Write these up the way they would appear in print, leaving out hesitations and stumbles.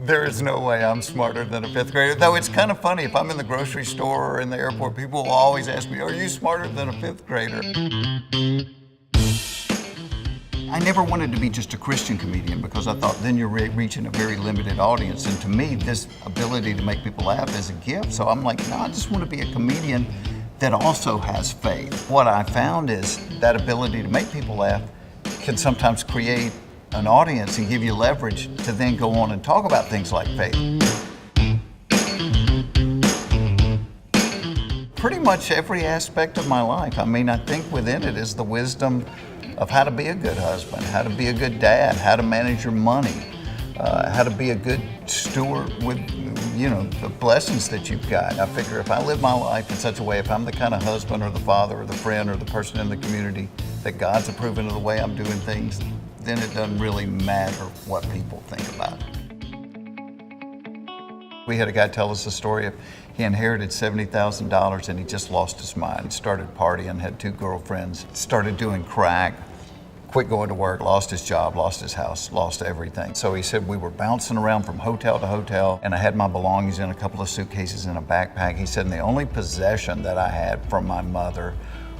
There is no way I'm smarter than a fifth grader. Though it's kind of funny, if I'm in the grocery store or in the airport, people will always ask me, are you smarter than a fifth grader? I never wanted to be just a Christian comedian because I thought then you're reaching a very limited audience. And to me, this ability to make people laugh is a gift. So I'm like, no, I just want to be a comedian that also has faith. What I found is that ability to make people laugh can sometimes create an audience and give you leverage to then go on and talk about things like faith. Pretty much every aspect of my life. I mean, I think within it is the wisdom of how to be a good husband, how to be a good dad, how to manage your money, how to be a good steward with, the blessings that you've got. I figure if I live my life in such a way, if I'm the kind of husband or the father or the friend or the person in the community that God's approving of the way I'm doing things, then it doesn't really matter what people think about it. We had a guy tell us a story of he inherited $70,000 and he just lost his mind. He started partying, had 2 girlfriends, started doing crack, quit going to work, lost his job, lost his house, lost everything. So he said we were bouncing around from hotel to hotel and I had my belongings in a couple of suitcases in a backpack. He said, and the only possession that I had from my mother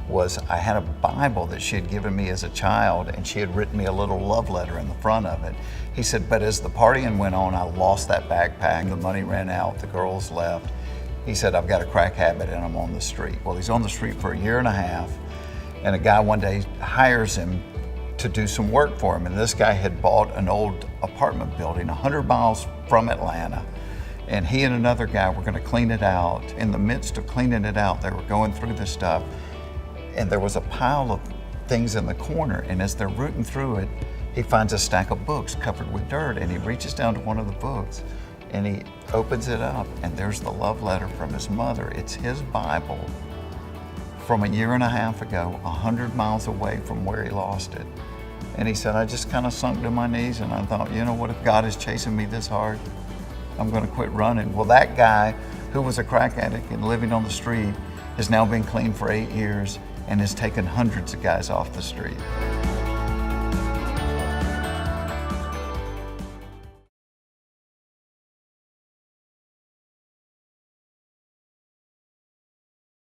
was I had a Bible that she had given me as a child and she had written me a little love letter in the front of it. He said, but as the partying went on, I lost that backpack, the money ran out, the girls left. He said, I've got a crack habit and I'm on the street. Well, he's on the street for 1.5 years and a guy one day hires him to do some work for him. And this guy had bought an old apartment building 100 miles from Atlanta. And he and another guy were gonna clean it out. In the midst of cleaning it out, they were going through this stuff and there was a pile of things in the corner, and as they're rooting through it, he finds a stack of books covered with dirt, and he reaches down to one of the books, and he opens it up, and there's the love letter from his mother. It's his Bible from 1.5 years ago, 100 miles away from where he lost it. And he said, I just kind of sunk to my knees, and I thought, you know what, if God is chasing me this hard, I'm gonna quit running. Well, that guy who was a crack addict and living on the street has now been clean for 8 years and has taken hundreds of guys off the street.